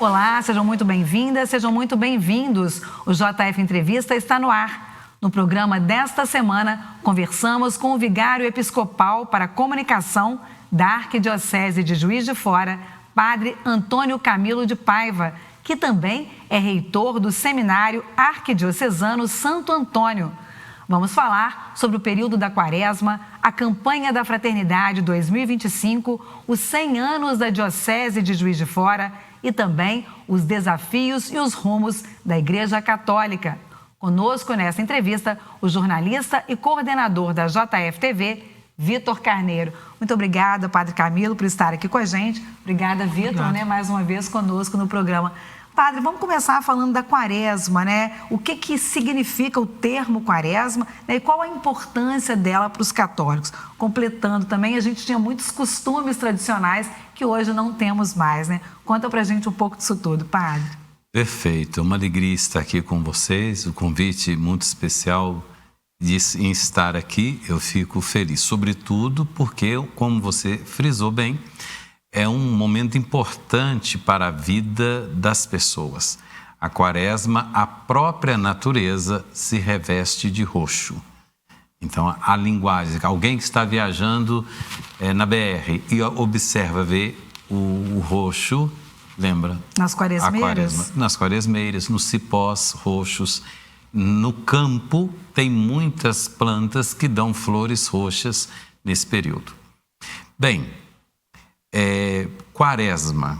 Olá, sejam muito bem-vindas, sejam muito bem-vindos. O JF Entrevista está no ar. No programa desta semana, conversamos com o vigário episcopal para a comunicação da Arquidiocese de Juiz de Fora, Padre Antônio Camilo de Paiva, que também é reitor do Seminário Arquidiocesano Santo Antônio. Vamos falar sobre o período da Quaresma, a campanha da Fraternidade 2025, os 100 anos da Diocese de Juiz de Fora e também os desafios e os rumos da Igreja Católica. Conosco nessa entrevista, o jornalista e coordenador da JF-TV, Vitor Carneiro. Muito obrigada, Padre Camilo, por estar aqui com a gente. Obrigada, Vitor, mais uma vez conosco no programa. Padre, vamos começar falando da Quaresma, O que significa o termo Quaresma, e qual a importância dela para os católicos? Completando também, a gente tinha muitos costumes tradicionais que hoje não temos mais, Conta pra gente um pouco disso tudo, Padre. Perfeito, é uma alegria estar aqui com vocês, o convite muito especial em estar aqui, eu fico feliz, sobretudo porque, como você frisou bem, é um momento importante para a vida das pessoas. A Quaresma, a própria natureza se reveste de roxo. Então, a linguagem, alguém que está viajando na BR e observa, vê o roxo, lembra? Nas quaresmeiras? Nas quaresmeiras, nos cipós roxos. No campo, tem muitas plantas que dão flores roxas nesse período. Bem, Quaresma.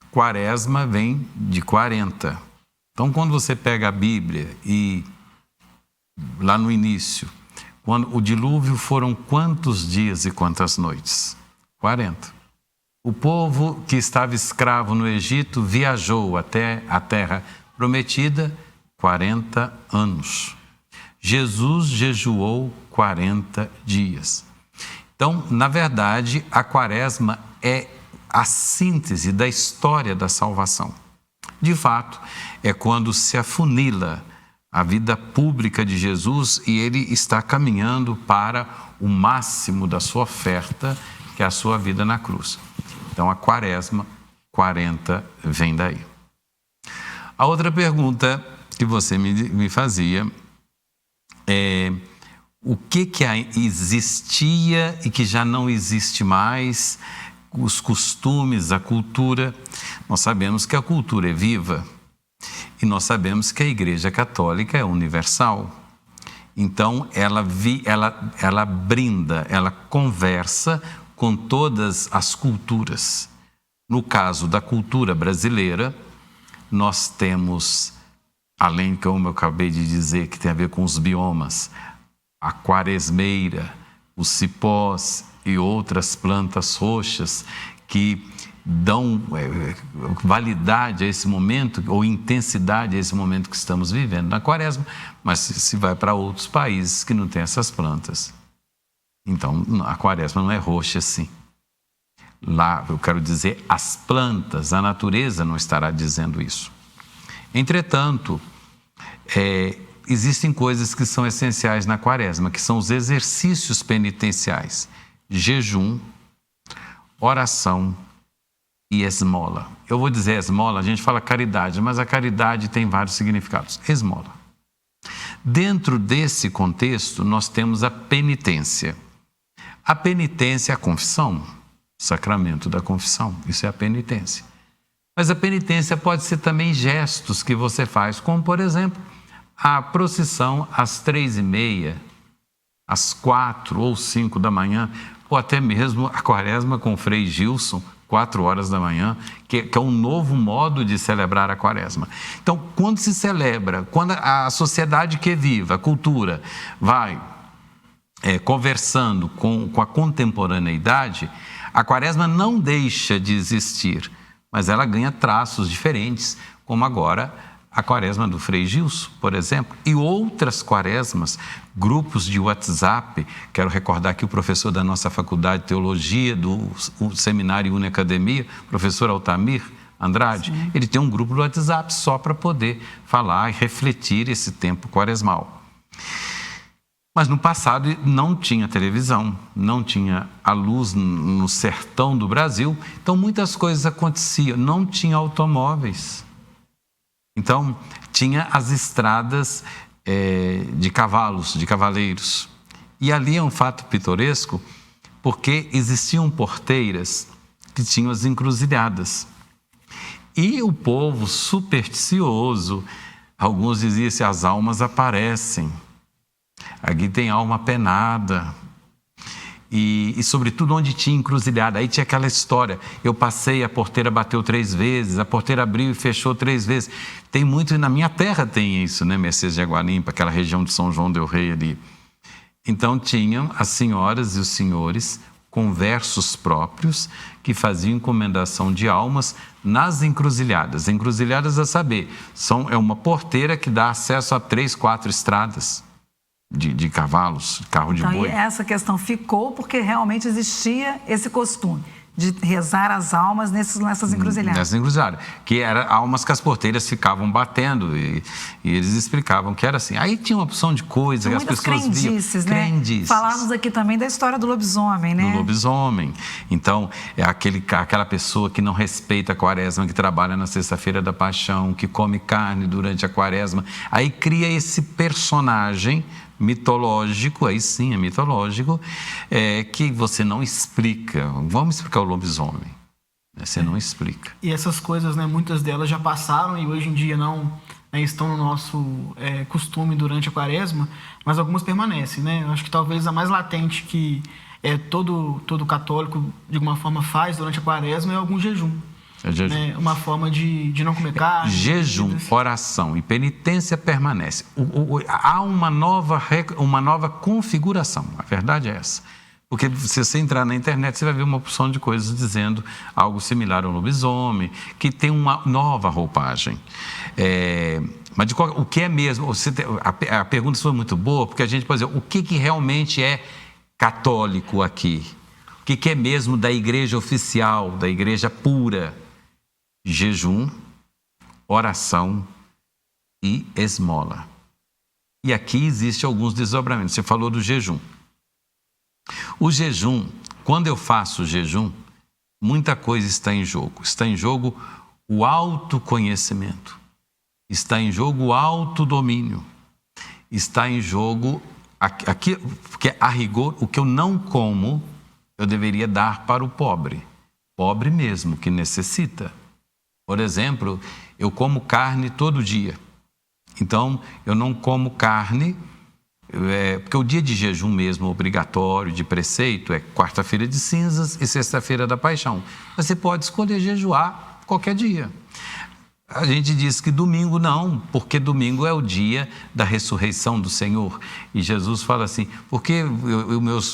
Quaresma vem de 40. Então, quando você pega a Bíblia e lá no início, quando o dilúvio foram quantos dias e quantas noites? 40. O povo que estava escravo no Egito viajou até a terra prometida 40 anos. Jesus jejuou 40 dias. Então, na verdade, a Quaresma é a síntese da história da salvação. De fato, é quando se afunila a vida pública de Jesus e ele está caminhando para o máximo da sua oferta, que é a sua vida na cruz. Então, a Quaresma, 40, vem daí. A outra pergunta que você me fazia é o que existia e que já não existe mais, os costumes, a cultura. Nós sabemos que a cultura é viva e nós sabemos que a Igreja Católica é universal. Então, ela brinda, ela conversa com todas as culturas. No caso da cultura brasileira, nós temos, além, como eu acabei de dizer, que tem a ver com os biomas, a quaresmeira, os cipós e outras plantas roxas que dão validade a esse momento, ou intensidade a esse momento que estamos vivendo na Quaresma, mas se vai para outros países que não tem essas plantas. Então, a Quaresma não é roxa assim. Lá, eu quero dizer, as plantas, a natureza não estará dizendo isso. Entretanto, existem coisas que são essenciais na Quaresma, que são os exercícios penitenciais: jejum, oração e esmola. Eu vou dizer esmola, a gente fala caridade, mas a caridade tem vários significados. Esmola. Dentro desse contexto, nós temos a penitência. A penitência é a confissão, o sacramento da confissão, isso é a penitência. Mas a penitência pode ser também gestos que você faz, como, por exemplo, a procissão às 3h30, às 4 ou 5 da manhã, ou até mesmo a Quaresma com o Frei Gilson, 4 horas da manhã, que é um novo modo de celebrar a Quaresma. Então, quando se celebra, quando a sociedade que é viva, a cultura, vai conversando com a contemporaneidade, a Quaresma não deixa de existir, mas ela ganha traços diferentes, como agora a Quaresma do Frei Gilson, por exemplo, e outras Quaresmas, grupos de WhatsApp. Quero recordar aqui o professor da nossa Faculdade de Teologia, do Seminário Uniacademia, professor Altamir Andrade. Sim. Ele tem um grupo do WhatsApp só para poder falar e refletir esse tempo quaresmal. Mas no passado não tinha televisão, não tinha a luz no sertão do Brasil, então muitas coisas aconteciam, não tinha automóveis. Então tinha as estradas de cavalos, de cavaleiros. E ali é um fato pitoresco, porque existiam porteiras que tinham as encruzilhadas. E o povo supersticioso, alguns diziam assim, as almas aparecem, aqui tem alma penada. E sobretudo onde tinha encruzilhada, aí tinha aquela história, eu passei, a porteira bateu 3 vezes, a porteira abriu e fechou 3 vezes. Tem muito, e na minha terra tem isso, né? Mercedes de Água Limpa, aquela região de São João del Rei ali. Então tinham as senhoras e os senhores com versos próprios que faziam encomendação de almas nas encruzilhadas. Encruzilhadas, a saber, é uma porteira que dá acesso a 3, 4 estradas de cavalos, carro de boi. Então, essa questão ficou porque realmente existia esse costume de rezar as almas nessas encruzilhadas. Nessas encruzilhadas, que eram almas que as porteiras ficavam batendo e eles explicavam que era assim. Aí tinha uma opção de coisa que as pessoas crendices, viam. Né? Crendices. Falávamos aqui também da história do lobisomem, né? Do lobisomem. Então, é aquela pessoa que não respeita a quaresma, que trabalha na sexta-feira da paixão, que come carne durante a quaresma. Aí cria esse personagem mitológico, aí sim é mitológico, que você não explica. Vamos explicar o lobisomem. Você não explica. E essas coisas, né, muitas delas já passaram e hoje em dia não, né, estão no nosso costume durante a quaresma, mas algumas permanecem, né? Eu acho que talvez a mais latente que todo católico, de alguma forma, faz durante a quaresma é algum jejum. Né? Uma forma de não comer carne. Jejum, oração e penitência permanece. Há uma nova configuração, a verdade é essa. Porque se você entrar na internet, você vai ver uma opção de coisas dizendo algo similar ao lobisomem, que tem uma nova roupagem. Mas o que é mesmo? A pergunta foi muito boa, porque a gente pode dizer, o que realmente é católico aqui? O que é mesmo da igreja oficial, da igreja pura? Jejum, oração e esmola. E aqui existe alguns desdobramentos. Você falou do jejum. O jejum, quando eu faço jejum, muita coisa está em jogo. Está em jogo o autoconhecimento. Está em jogo o autodomínio. Está em jogo, aqui, porque a rigor, o que eu não como, eu deveria dar para o pobre. Pobre mesmo, que necessita. Por exemplo, eu como carne todo dia. Então, eu não como carne, porque o dia de jejum mesmo obrigatório, de preceito, é quarta-feira de cinzas e sexta-feira da paixão. Mas você pode escolher jejuar qualquer dia. A gente diz que domingo não, porque domingo é o dia da ressurreição do Senhor. E Jesus fala assim, porque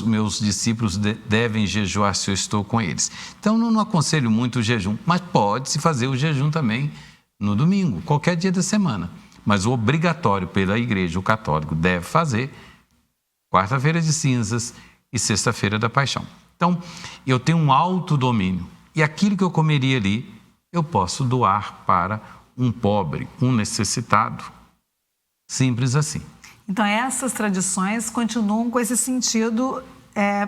meus discípulos devem jejuar se eu estou com eles. Então, não aconselho muito o jejum, mas pode-se fazer o jejum também no domingo, qualquer dia da semana. Mas o obrigatório pela igreja, o católico, deve fazer quarta-feira de cinzas e sexta-feira da paixão. Então, eu tenho um autodomínio. E aquilo que eu comeria ali, eu posso doar para um pobre, um necessitado. Simples assim. Então, essas tradições continuam com esse sentido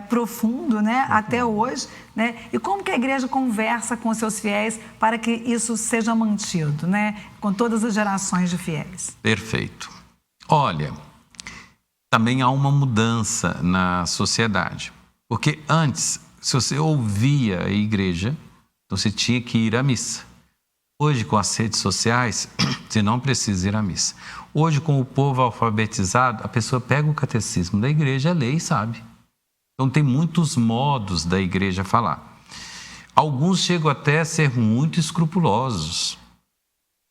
profundo, né? Até hoje, né? E como que a igreja conversa com os seus fiéis para que isso seja mantido, né? Com todas as gerações de fiéis. Perfeito. Olha, também há uma mudança na sociedade. Porque antes, se você ouvia a igreja, você tinha que ir à missa. Hoje, com as redes sociais, você não precisa ir à missa. Hoje, com o povo alfabetizado, a pessoa pega o catecismo da igreja, lê e sabe. Então, tem muitos modos da igreja falar. Alguns chegam até a ser muito escrupulosos.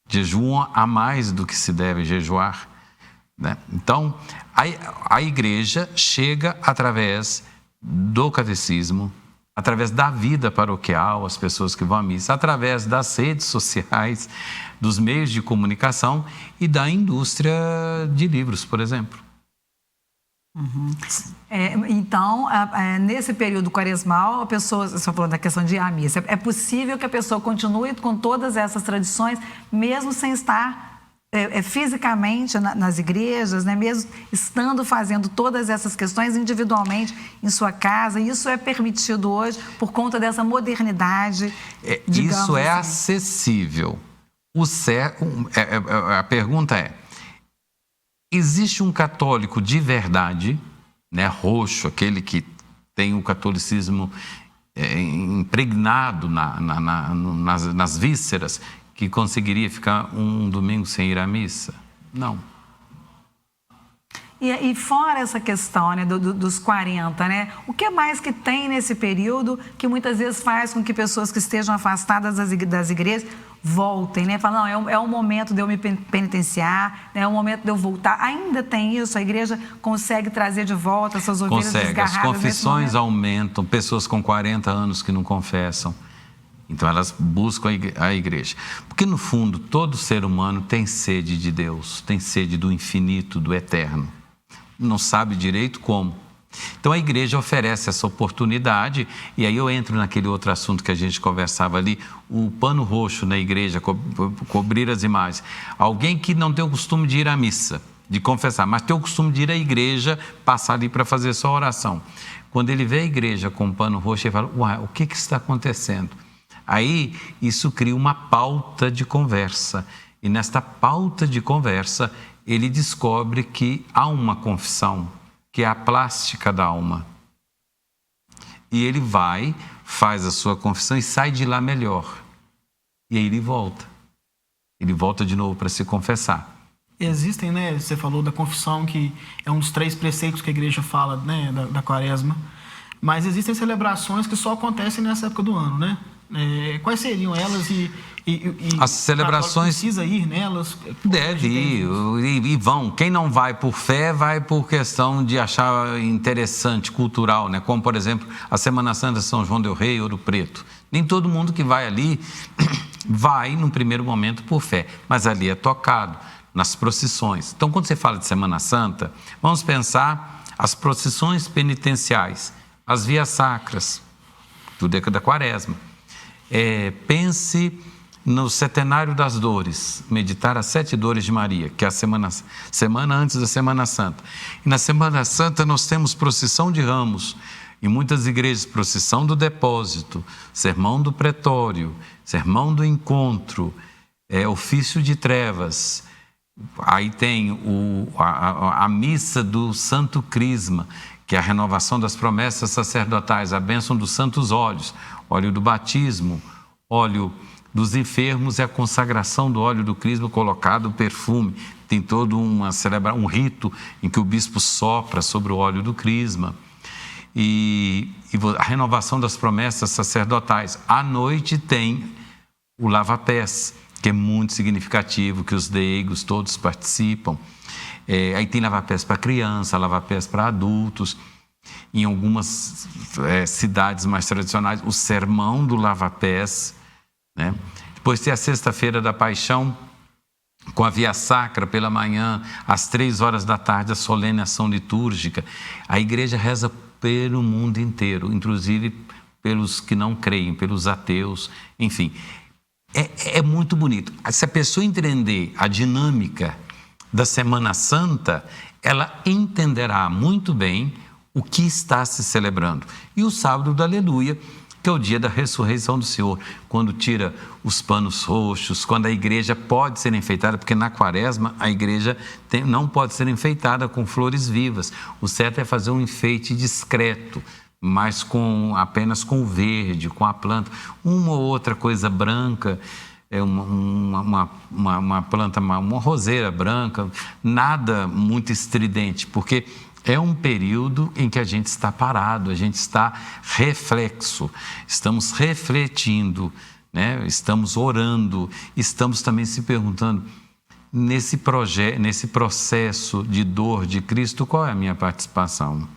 Jejuam a mais do que se deve jejuar, né? Então, a igreja chega através do catecismo, através da vida paroquial, as pessoas que vão à missa, através das redes sociais, dos meios de comunicação e da indústria de livros, por exemplo. Uhum. Então, nesse período quaresmal, a pessoa, você falou da questão de ir à missa, é possível que a pessoa continue com todas essas tradições, mesmo sem estar fisicamente nas igrejas, né? Mesmo estando fazendo todas essas questões individualmente em sua casa. Isso é permitido hoje por conta dessa modernidade. Isso é assim. acessível. A pergunta é: existe um católico de verdade, né, roxo, aquele que tem o catolicismo impregnado nas vísceras, que conseguiria ficar um domingo sem ir à missa? Não. E fora essa questão, né, dos 40, né, o que mais que tem nesse período que muitas vezes faz com que pessoas que estejam afastadas das igrejas voltem, né? Falam, não, é o momento de eu me penitenciar, é o momento de eu voltar. Ainda tem isso? A igreja consegue trazer de volta essas ovelhas desgarradas? As confissões aumentam, pessoas com 40 anos que não confessam. Então elas buscam a igreja. Porque no fundo todo ser humano tem sede de Deus, tem sede do infinito, do eterno. Não sabe direito como. Então a igreja oferece essa oportunidade, e aí eu entro naquele outro assunto que a gente conversava ali, o pano roxo na igreja, cobrir as imagens. Alguém que não tem o costume de ir à missa, de confessar, mas tem o costume de ir à igreja, passar ali para fazer sua oração. Quando ele vê a igreja com o pano roxo, ele fala, uai, o que está acontecendo? Aí isso cria uma pauta de conversa, e nesta pauta de conversa ele descobre que há uma confissão, que é a plástica da alma. E ele vai, faz a sua confissão e sai de lá melhor. E aí ele volta. Ele volta de novo para se confessar. Existem, né? Você falou da confissão, que é um dos 3 preceitos que a igreja fala, né? Da quaresma. Mas existem celebrações que são acontecem nessa época do ano, né? Quais seriam elas e as celebrações precisa ir nelas? Deve ir e vão. Quem não vai por fé, vai por questão de achar interessante, cultural, né? Como, por exemplo, a Semana Santa de São João del Rei, Ouro Preto. Nem todo mundo que vai ali vai, num primeiro momento, por fé, mas ali é tocado nas procissões. Então, quando você fala de Semana Santa, vamos pensar as procissões penitenciais, as vias sacras, tudo é da quaresma. Pense no Setenário das Dores, meditar as 7 dores de Maria, que é a semana antes da Semana Santa. E na Semana Santa nós temos procissão de ramos, em muitas igrejas, procissão do depósito, sermão do pretório, sermão do encontro, ofício de trevas. Aí tem a missa do Santo Crisma, que é a renovação das promessas sacerdotais, a bênção dos santos óleos, óleo do batismo, óleo dos enfermos e a consagração do óleo do crisma colocado, o perfume. Tem todo um rito em que o bispo sopra sobre o óleo do crisma. E a renovação das promessas sacerdotais. À noite tem o lava-pés, que é muito significativo, que os leigos todos participam. Aí tem lava-pés para criança, lava-pés para adultos. Em algumas cidades mais tradicionais, o sermão do lava-pés, né? Depois tem a Sexta-feira da Paixão, com a Via Sacra pela manhã, às 3h da tarde, a solene ação litúrgica. A igreja reza pelo mundo inteiro, inclusive pelos que não creem, pelos ateus, enfim. É muito bonito. Se a pessoa entender a dinâmica da Semana Santa, ela entenderá muito bem o que está se celebrando. E o sábado do Aleluia, que é o dia da ressurreição do Senhor, quando tira os panos roxos, quando a igreja pode ser enfeitada, porque na quaresma a igreja não pode ser enfeitada com flores vivas. O certo é fazer um enfeite discreto, mas apenas com o verde, com a planta. Uma ou outra coisa branca, uma planta, uma roseira branca, nada muito estridente, porque é um período em que a gente está parado, a gente está reflexo, estamos refletindo, né? Estamos orando, estamos também se perguntando, nesse processo de dor de Cristo, qual é a minha participação?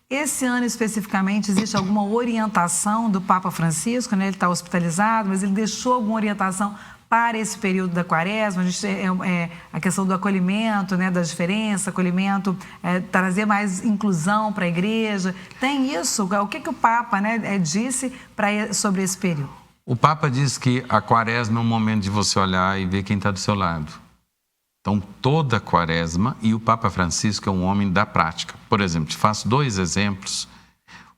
Esse ano especificamente, existe alguma orientação do Papa Francisco, né? Ele está hospitalizado, mas ele deixou alguma orientação para esse período da quaresma? A gente a questão do acolhimento, né, da diferença, acolhimento, trazer mais inclusão para a igreja. Tem isso? O que o Papa, né, disse sobre esse período? O Papa diz que a quaresma é um momento de você olhar e ver quem está do seu lado. Então, toda a quaresma, e o Papa Francisco é um homem da prática. Por exemplo, te faço 2 exemplos.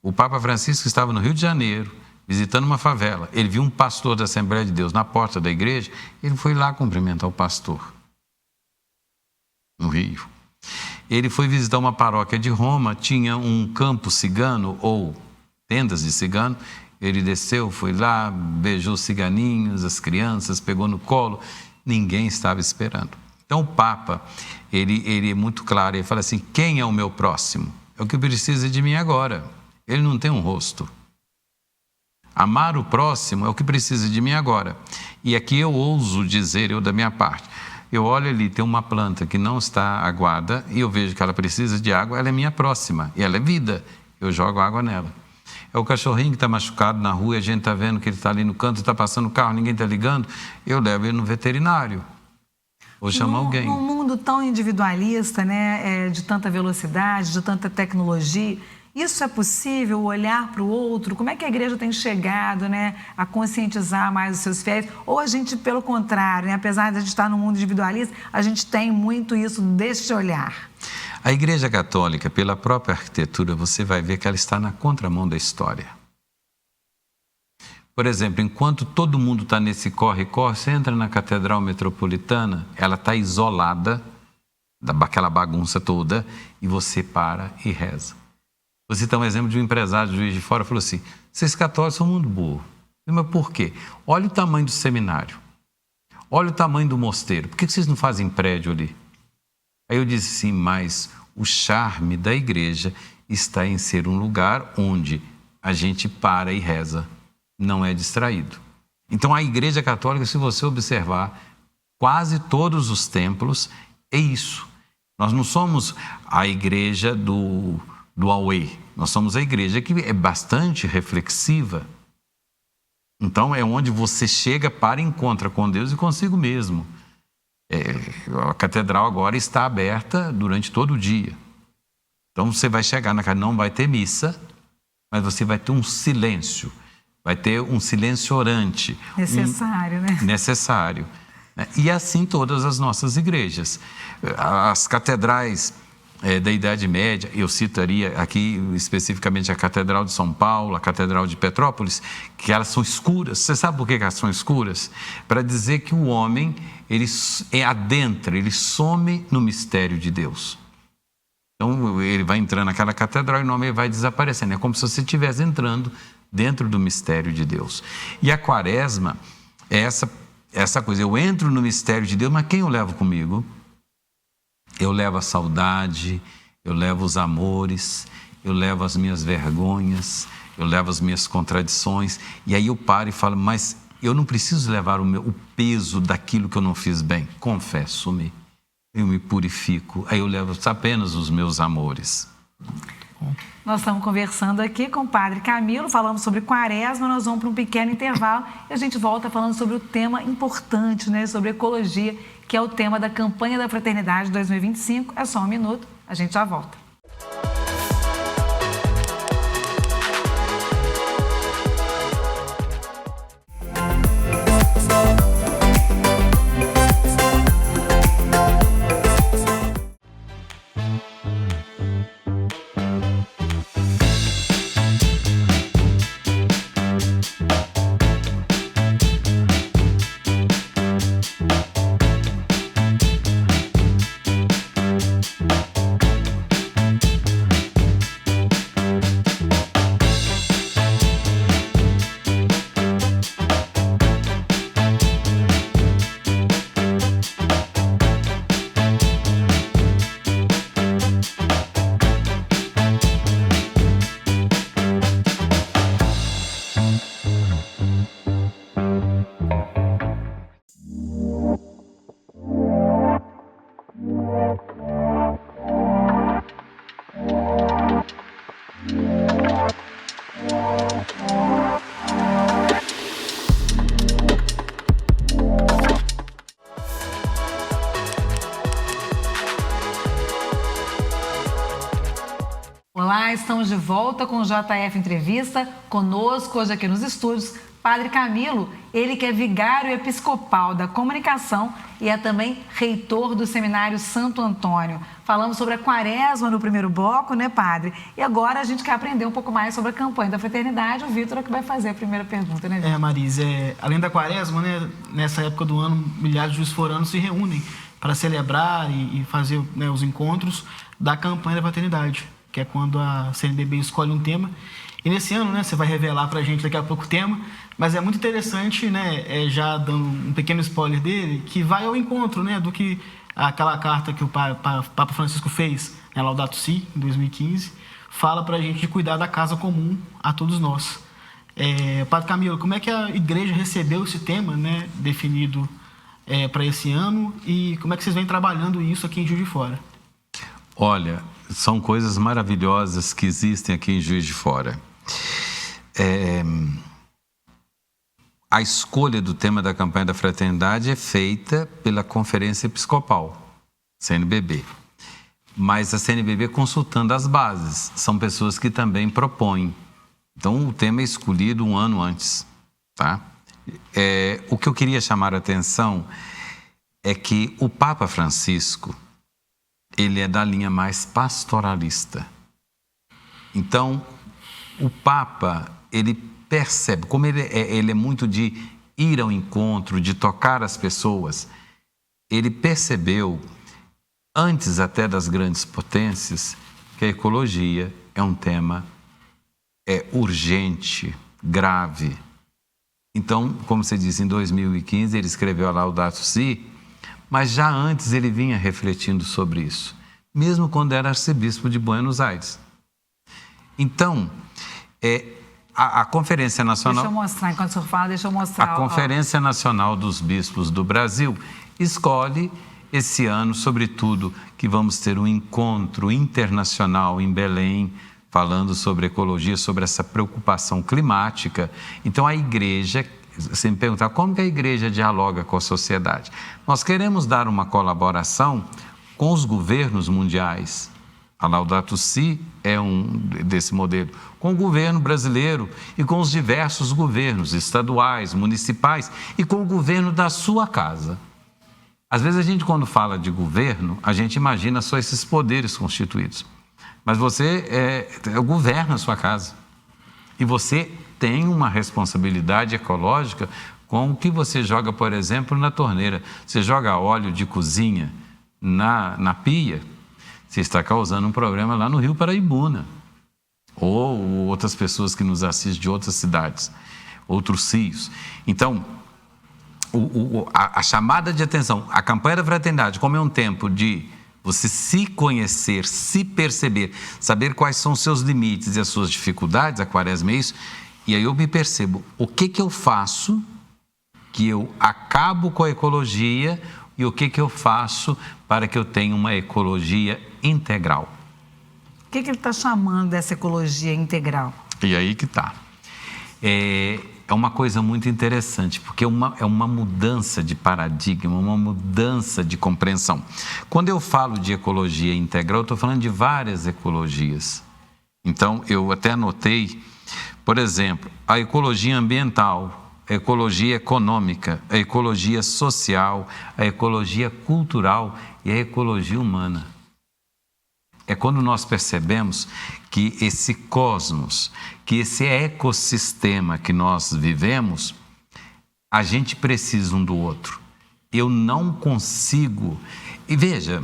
O Papa Francisco estava no Rio de Janeiro, visitando uma favela. Ele viu um pastor da Assembleia de Deus na porta da igreja, ele foi lá cumprimentar o pastor, no Rio. Ele foi visitar uma paróquia de Roma, tinha um campo cigano, ou tendas de cigano. Ele desceu, foi lá, beijou os ciganinhos, as crianças, pegou no colo. Ninguém estava esperando. Então o Papa, ele é muito claro, ele fala assim, quem é o meu próximo? É o que precisa de mim agora. Ele não tem um rosto. Amar o próximo é o que precisa de mim agora. E aqui eu ouso dizer, eu da minha parte, eu olho ali, tem uma planta que não está aguada e eu vejo que ela precisa de água, ela é minha próxima e ela é vida, eu jogo água nela. É o cachorrinho que está machucado na rua e a gente está vendo que ele está ali no canto, está passando o carro, ninguém está ligando, eu levo ele no veterinário. Vou chamar alguém. Num mundo tão individualista, né, de tanta velocidade, de tanta tecnologia, isso é possível, olhar para o outro? Como é que a igreja tem chegado, né, a conscientizar mais os seus fiéis? Ou a gente, pelo contrário, né, apesar de a gente estar num mundo individualista, a gente tem muito isso deste olhar? A Igreja Católica, pela própria arquitetura, você vai ver que ela está na contramão da história. Por exemplo, enquanto todo mundo está nesse corre-corre, você entra na Catedral Metropolitana, ela está isolada daquela bagunça toda e você para e reza. Você tem um exemplo de um empresário de Juiz de Fora, falou assim, vocês católicos são muito burros. Mas por quê? Olha o tamanho do seminário, olha o tamanho do mosteiro, por que vocês não fazem prédio ali? Aí eu disse assim, mas o charme da igreja está em ser um lugar onde a gente para e reza, não é distraído. Então a Igreja Católica, se você observar, quase todos os templos é isso. Nós não somos a igreja do Huawei, nós somos a igreja que é bastante reflexiva. Então é onde você chega para encontrar com Deus e consigo mesmo. A catedral agora está aberta durante todo o dia. Então você vai chegar na casa, não vai ter missa, mas você vai ter um silêncio. Vai ter um silêncio orante. Necessário, né? Necessário. E assim todas as nossas igrejas. As catedrais da Idade Média, eu citaria aqui especificamente a Catedral de São Paulo, a Catedral de Petrópolis, que elas são escuras. Você sabe por que elas são escuras? Para dizer que o homem, ele adentra, ele some no mistério de Deus. Então ele vai entrando naquela catedral e o nome vai desaparecendo. É como se você estivesse entrando dentro do mistério de Deus. E a quaresma é essa coisa, eu entro no mistério de Deus, mas quem eu levo comigo? Eu levo a saudade, eu levo os amores, eu levo as minhas vergonhas, eu levo as minhas contradições, e aí eu paro e falo, mas eu não preciso levar o peso daquilo que eu não fiz bem. Confesso-me, eu me purifico, aí eu levo apenas os meus amores. Nós estamos conversando aqui com o Padre Camilo, falamos sobre quaresma, nós vamos para um pequeno intervalo e a gente volta falando sobre o tema importante, né, sobre ecologia, que é o tema da campanha da Fraternidade 2025. É só um minuto, a gente já volta. Olá, estamos de volta com o JF Entrevista. Conosco hoje aqui nos estúdios, Padre Camilo, ele que é vigário episcopal da comunicação e é também reitor do Seminário Santo Antônio. Falamos sobre a quaresma no primeiro bloco, né, padre? E agora a gente quer aprender um pouco mais sobre a campanha da fraternidade. O Vitor é que vai fazer a primeira pergunta, né, Vitor? Marisa, além da quaresma, né, nessa época do ano, milhares de juiz-foranos se reúnem para celebrar e fazer, né, os encontros da campanha da fraternidade, que é quando a CNBB escolhe um tema. E nesse ano, né, você vai revelar para a gente daqui a pouco o tema, mas é muito interessante, né, já dando um pequeno spoiler dele, que vai ao encontro, né, do que aquela carta que o Papa Francisco fez, né, Laudato Si, em 2015, fala para a gente de cuidar da casa comum a todos nós. Padre Camilo, como é que a igreja recebeu esse tema, né, definido para esse ano, e como é que vocês vêm trabalhando isso aqui em Juiz de Fora? Olha, são coisas maravilhosas que existem aqui em Juiz de Fora. A escolha do tema da campanha da fraternidade é feita pela Conferência Episcopal, CNBB. Mas a CNBB consultando as bases, são pessoas que também propõem. Então o tema é escolhido um ano antes, tá? O que eu queria chamar a atenção é que o Papa Francisco, ele é da linha mais pastoralista. Então, o Papa, ele percebe, como ele é muito de ir ao encontro, de tocar as pessoas, ele percebeu, antes até das grandes potências, que a ecologia é um tema urgente, grave. Então, como você disse, em 2015 ele escreveu a Laudato Si, mas já antes ele vinha refletindo sobre isso, mesmo quando era arcebispo de Buenos Aires. Então, a Conferência Nacional... Deixa eu mostrar, enquanto o senhor fala, deixa eu mostrar. A Conferência Nacional dos Bispos do Brasil escolhe esse ano, sobretudo, que vamos ter um encontro internacional em Belém, falando sobre ecologia, sobre essa preocupação climática. Então, a igreja... Você me perguntar como que a igreja dialoga com a sociedade. Nós queremos dar uma colaboração com os governos mundiais. A Laudato Si é um desse modelo. Com o governo brasileiro e com os diversos governos estaduais, municipais e com o governo da sua casa. Às vezes a gente, quando fala de governo, a gente imagina só esses poderes constituídos. Mas você governa a sua casa. E você tem uma responsabilidade ecológica com o que você joga, por exemplo, na torneira. Você joga óleo de cozinha na pia, você está causando um problema lá no Rio Paraibuna. Ou outras pessoas que nos assistem de outras cidades, outros rios. Então, a chamada de atenção, a campanha da fraternidade, como é um tempo de você se conhecer, se perceber, saber quais são os seus limites e as suas dificuldades, a quaresma é isso. E aí eu me percebo, o que eu faço que eu acabo com a ecologia e o que eu faço para que eu tenha uma ecologia integral. O que ele está chamando dessa ecologia integral? E aí que está. É uma coisa muito interessante, porque é uma mudança de paradigma, uma mudança de compreensão. Quando eu falo de ecologia integral, eu estou falando de várias ecologias. Então, eu até anotei, por exemplo, a ecologia ambiental, a ecologia econômica, a ecologia social, a ecologia cultural e a ecologia humana. É quando nós percebemos que esse cosmos, que esse ecossistema que nós vivemos, a gente precisa um do outro. Eu não consigo... E veja,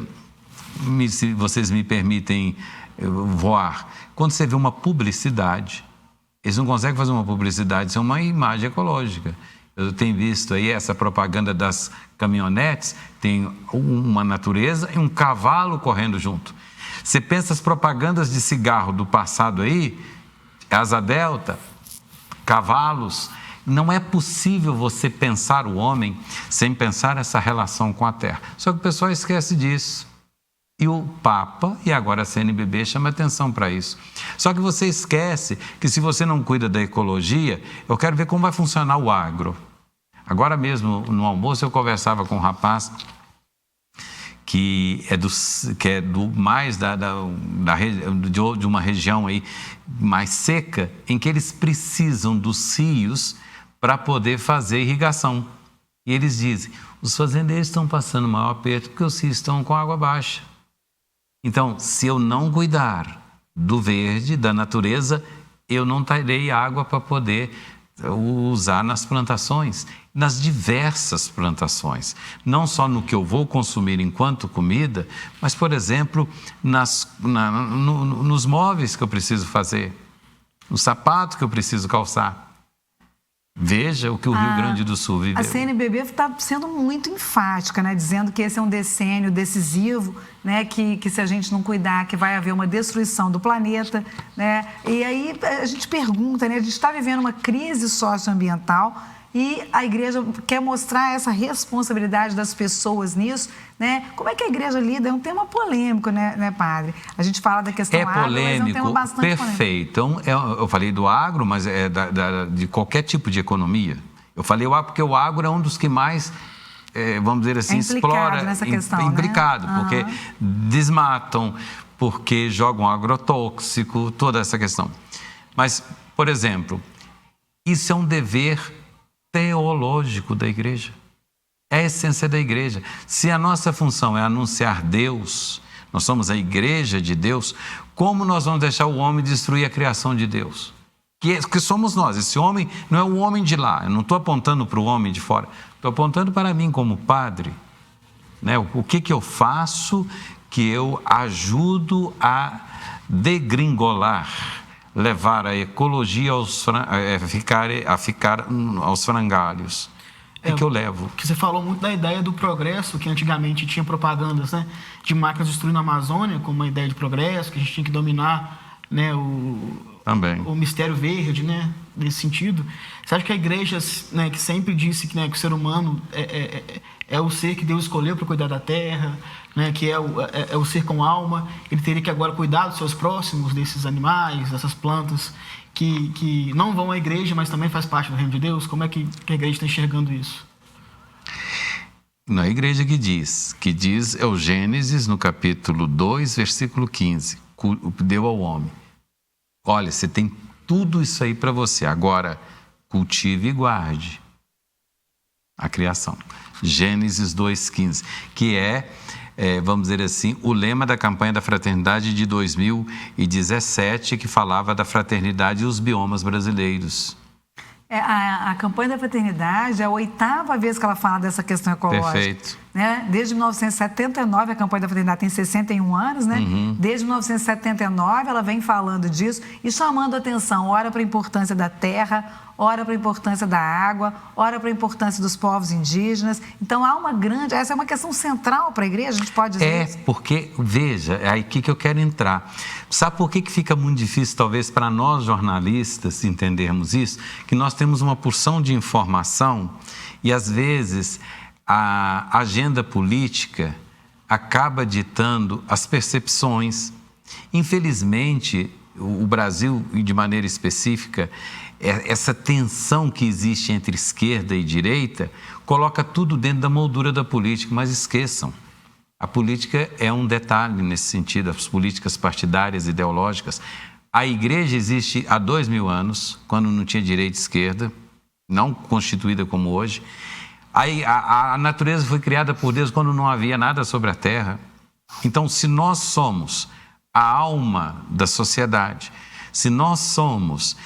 se vocês me permitem voar, quando você vê uma publicidade, eles não conseguem fazer uma publicidade sem uma imagem ecológica. Eu tenho visto aí essa propaganda das caminhonetes, tem uma natureza e um cavalo correndo junto. Você pensa as propagandas de cigarro do passado aí, asa delta, cavalos. Não é possível você pensar o homem sem pensar essa relação com a terra. Só que o pessoal esquece disso. E o Papa, e agora a CNBB, chama atenção para isso. Só que você esquece que se você não cuida da ecologia, eu quero ver como vai funcionar o agro. Agora mesmo, no almoço, eu conversava com um rapaz que é do mais de uma região aí mais seca, em que eles precisam dos rios para poder fazer irrigação. E eles dizem, os fazendeiros estão passando maior aperto porque os rios estão com água baixa. Então, se eu não cuidar do verde, da natureza, eu não terei água para poder usar nas plantações, nas diversas plantações. Não só no que eu vou consumir enquanto comida, mas, por exemplo, nos móveis que eu preciso fazer, no sapato que eu preciso calçar. Veja o que o Rio Grande do Sul viveu. A CNBB está sendo muito enfática, né? Dizendo que esse é um decênio decisivo, né? Que se a gente não cuidar, que vai haver uma destruição do planeta, né? E aí a gente pergunta, né? A gente está vivendo uma crise socioambiental e a igreja quer mostrar essa responsabilidade das pessoas nisso, né? Como é que a igreja lida? É um tema polêmico, né, padre? A gente fala da questão agro, mas é um tema bastante perfeito. Então, eu falei do agro, mas é de qualquer tipo de economia. Eu falei o agro porque o agro é um dos que mais, vamos dizer assim, explora... nessa questão, implicado, né? Porque desmatam, porque jogam agrotóxico, toda essa questão. Mas, por exemplo, isso é um dever teológico da igreja. É a essência da igreja. Se a nossa função é anunciar Deus, nós somos a igreja de Deus, como nós vamos deixar o homem destruir a criação de Deus? Que somos nós. Esse homem não é o homem de lá. Eu não estou apontando para o homem de fora. Estou apontando para mim como padre. Né? O que eu faço que eu ajudo a degringolar, levar a ecologia a ficar aos frangalhos. O que eu levo? Que você falou muito da ideia do progresso, que antigamente tinha propagandas, né, de máquinas destruindo a Amazônia, como uma ideia de progresso, que a gente tinha que dominar, né, o mistério verde, né, nesse sentido. Você acha que a igreja, né, que sempre disse que, né, que o ser humano é o ser que Deus escolheu para cuidar da terra, né, que é o ser com alma, ele teria que agora cuidar dos seus próximos, desses animais, dessas plantas, que não vão à igreja, mas também faz parte do reino de Deus? Como é que a igreja está enxergando isso? Na igreja que diz é o Gênesis, no capítulo 2, versículo 15, deu ao homem. Olha, você tem tudo isso aí para você, agora cultive e guarde a criação. Gênesis 2,15, que vamos dizer assim, o lema da campanha da fraternidade de 2017, que falava da fraternidade e os biomas brasileiros. A campanha da fraternidade é a 8ª vez que ela fala dessa questão ecológica. Perfeito. Né? Desde 1979, a campanha da fraternidade tem 61 anos, né? Uhum. Desde 1979, ela vem falando disso e chamando atenção, ora para a importância da terra, ora para a importância da água, ora para a importância dos povos indígenas. Então, essa é uma questão central para a igreja, a gente pode dizer isso? Porque, veja, é aí que eu quero entrar. Sabe por que fica muito difícil, talvez, para nós jornalistas entendermos isso? Que nós temos uma porção de informação e, às vezes, a agenda política acaba ditando as percepções. Infelizmente, o Brasil, de maneira específica, essa tensão que existe entre esquerda e direita, coloca tudo dentro da moldura da política, mas esqueçam. A política é um detalhe nesse sentido, as políticas partidárias, ideológicas. A igreja existe há 2000 anos, quando não tinha direita e esquerda, não constituída como hoje. A natureza foi criada por Deus quando não havia nada sobre a terra. Então, se nós somos a alma da sociedade, se nós somos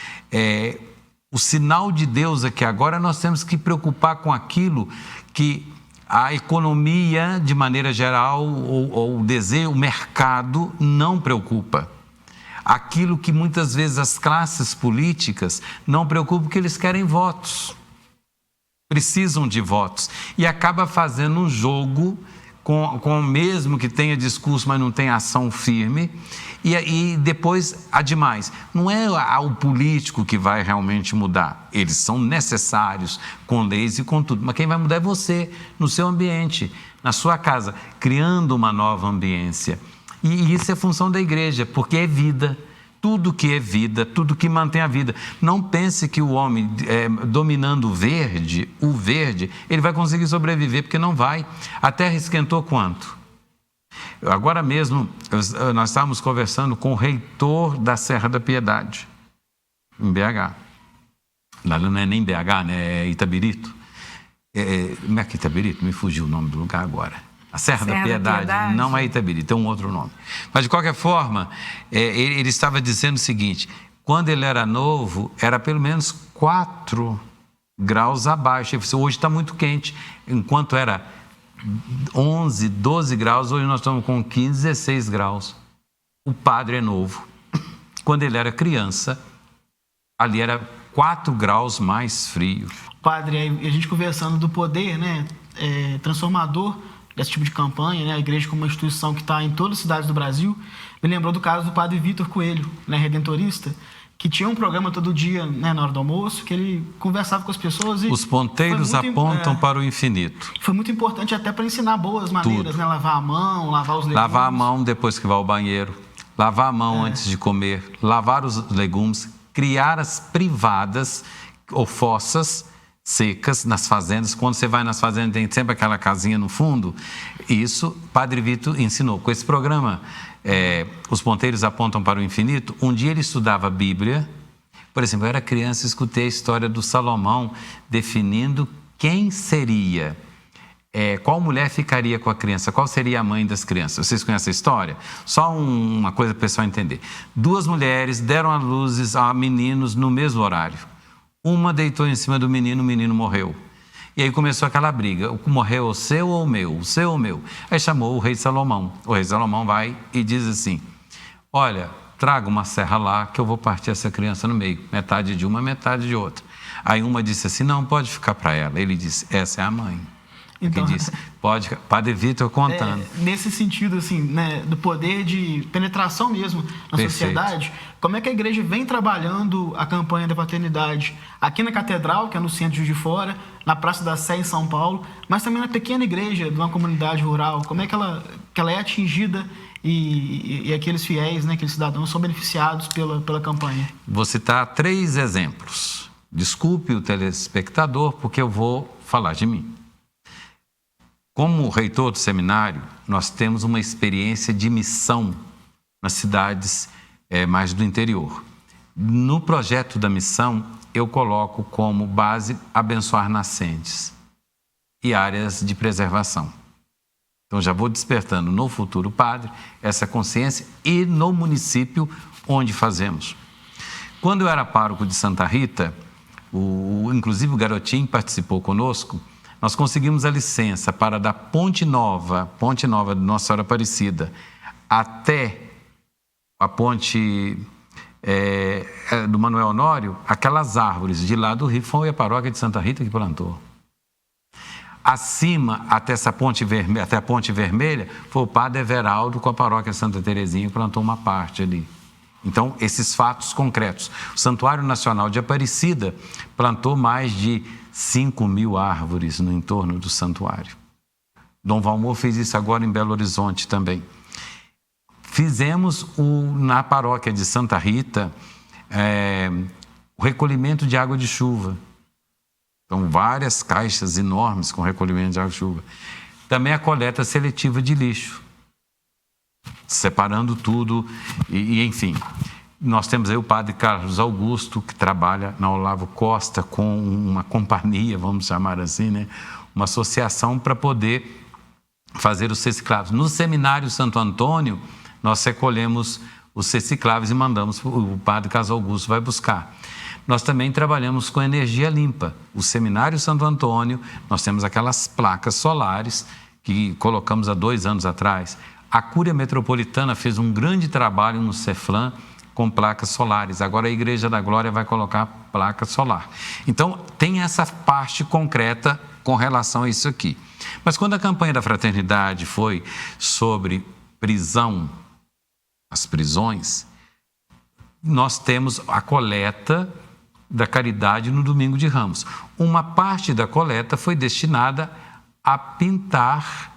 o sinal de Deus aqui agora, nós temos que preocupar com aquilo que a economia, de maneira geral, ou o desejo, o mercado, não preocupa. Aquilo que muitas vezes as classes políticas não preocupam, porque eles querem votos. Precisam de votos. E acaba fazendo um jogo com o mesmo que tenha discurso, mas não tem ação firme. E depois, demais, não é o político que vai realmente mudar. Eles são necessários, com leis e com tudo. Mas quem vai mudar é você, no seu ambiente, na sua casa, criando uma nova ambiência. E isso é função da igreja, porque é vida. Tudo que é vida, tudo que mantém a vida. Não pense que o homem, dominando o verde, ele vai conseguir sobreviver, porque não vai. A terra esquentou quanto? Agora mesmo, nós estávamos conversando com o reitor da Serra da Piedade, em BH. lá não é nem BH, né? É Itabirito. Não é que Itabirito? Me fugiu o nome do lugar agora. A Serra da Piedade não é Itabirito, tem um outro nome. Mas, de qualquer forma, ele estava dizendo o seguinte: quando ele era novo, era pelo menos 4 graus abaixo. Ele disse, hoje está muito quente. Enquanto era 11, 12 graus, hoje nós estamos com 15, 16 graus. O padre é novo. Quando ele era criança, ali era 4 graus mais frio. Padre, a gente conversando do poder, né, transformador desse tipo de campanha, né, a igreja como uma instituição que está em todas as cidades do Brasil, me lembrou do caso do padre Vitor Coelho, né, redentorista, que tinha um programa todo dia, né, na hora do almoço, que ele conversava com as pessoas e... Os ponteiros apontam para o infinito. Foi muito importante até para ensinar boas maneiras, né, lavar a mão, lavar os legumes. Lavar a mão depois que vai ao banheiro, lavar a mão antes de comer, lavar os legumes, criar as privadas ou fossas secas nas fazendas. Quando você vai nas fazendas, tem sempre aquela casinha no fundo. Isso, Padre Vitor ensinou. Com esse programa, Os Ponteiros Apontam para o Infinito, um dia ele estudava a Bíblia. Por exemplo, eu era criança e escutei a história do Salomão definindo quem seria, qual mulher ficaria com a criança, qual seria a mãe das crianças. Vocês conhecem a história? Só uma coisa para o pessoal entender. 2 mulheres deram à luz a meninos no mesmo horário. Uma deitou em cima do menino, o menino morreu. E aí começou aquela briga, morreu o seu ou o meu, o seu ou o meu. Aí chamou o rei Salomão. O rei Salomão vai e diz assim, olha, traga uma serra lá que eu vou partir essa criança no meio, metade de uma, metade de outra. Aí uma disse assim, não, pode ficar para ela. Ele disse, essa é a mãe. Então, disse, pode, Padre Vitor contando. Nesse sentido, assim, né, do poder de penetração mesmo na sociedade, como é que a igreja vem trabalhando a campanha da paternidade aqui na Catedral, que é no centro de Juiz de Fora, na Praça da Sé, em São Paulo, mas também na pequena igreja de uma comunidade rural? Como é que ela é atingida e aqueles fiéis, né, aqueles cidadãos são beneficiados pela campanha? Vou citar 3 exemplos. Desculpe o telespectador, porque eu vou falar de mim. Como reitor do seminário, nós temos uma experiência de missão nas cidades mais do interior. No projeto da missão, eu coloco como base abençoar nascentes e áreas de preservação. Então, já vou despertando no futuro padre essa consciência e no município onde fazemos. Quando eu era pároco de Santa Rita, inclusive o Garotinho participou conosco, nós conseguimos a licença para da Ponte Nova de Nossa Senhora Aparecida, até a ponte do Manuel Honório, aquelas árvores de lá do rio foi a paróquia de Santa Rita que plantou. Acima, até a Ponte Vermelha, foi o padre Everaldo com a paróquia Santa Terezinha que plantou uma parte ali. Então, esses fatos concretos. O Santuário Nacional de Aparecida plantou mais de 5.000 árvores no entorno do santuário. Dom Valmor fez isso agora em Belo Horizonte também. Fizemos na paróquia de Santa Rita o recolhimento de água de chuva. Então, várias caixas enormes com recolhimento de água de chuva. Também a coleta seletiva de lixo, separando tudo e enfim. Nós temos aí o padre Carlos Augusto, que trabalha na Olavo Costa com uma companhia, vamos chamar assim, né? Uma associação para poder fazer os recicláveis. No Seminário Santo Antônio, nós recolhemos os recicláveis e mandamos, o padre Carlos Augusto vai buscar. Nós também trabalhamos com energia limpa. O Seminário Santo Antônio, nós temos aquelas placas solares que colocamos há 2 anos atrás. A Cúria Metropolitana fez um grande trabalho no Ceflan com placas solares. Agora a Igreja da Glória vai colocar placa solar. Então, tem essa parte concreta com relação a isso aqui. Mas quando a campanha da fraternidade foi sobre prisão, as prisões, nós temos a coleta da caridade no Domingo de Ramos. Uma parte da coleta foi destinada a pintar,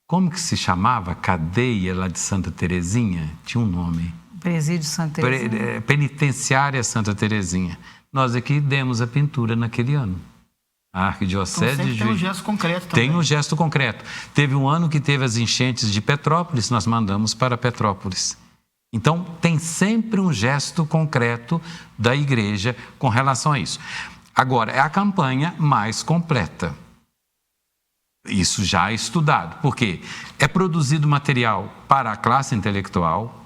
como que se chamava? Cadeia lá de Santa Terezinha? Tinha um nome. Presídio Santa Terezinha. Penitenciária Santa Terezinha. Nós aqui demos a pintura naquele ano. A Arquidiocese de Juiz. Tem um gesto concreto também. Tem um gesto concreto. Teve um ano que teve as enchentes de Petrópolis, nós mandamos para Petrópolis. Então, tem sempre um gesto concreto da igreja com relação a isso. Agora, é a campanha mais completa. Isso já é estudado, porque é produzido material para a classe intelectual,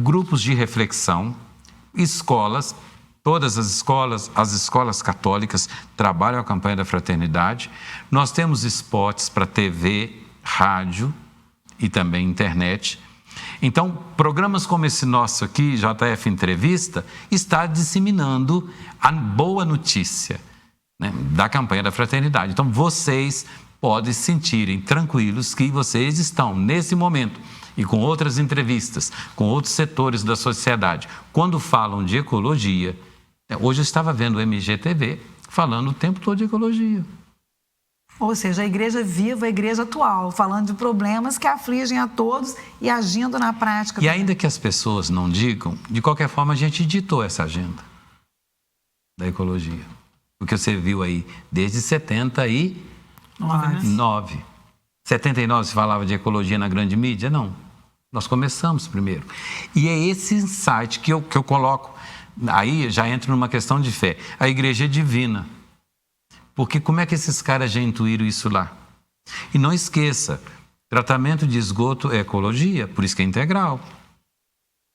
grupos de reflexão, escolas, todas as escolas católicas trabalham a campanha da fraternidade. Nós temos spots para TV, rádio e também internet. Então, programas como esse nosso aqui, JF Entrevista, está disseminando a boa notícia, né, da campanha da fraternidade. Então, vocês podem se sentirem tranquilos que vocês estão, nesse momento, e com outras entrevistas, com outros setores da sociedade, quando falam de ecologia. Hoje eu estava vendo o MGTV falando o tempo todo de ecologia. Ou seja, a igreja viva, a igreja atual, falando de problemas que afligem a todos e agindo na prática. E ainda que as pessoas não digam, de qualquer forma a gente ditou essa agenda da ecologia. Porque você viu aí desde 79. 79 se falava de ecologia na grande mídia? Não. Nós começamos primeiro. E é esse insight que eu coloco. Aí já entra numa questão de fé. A igreja é divina. Porque como é que esses caras já intuíram isso lá? E não esqueça, tratamento de esgoto é ecologia, por isso que é integral.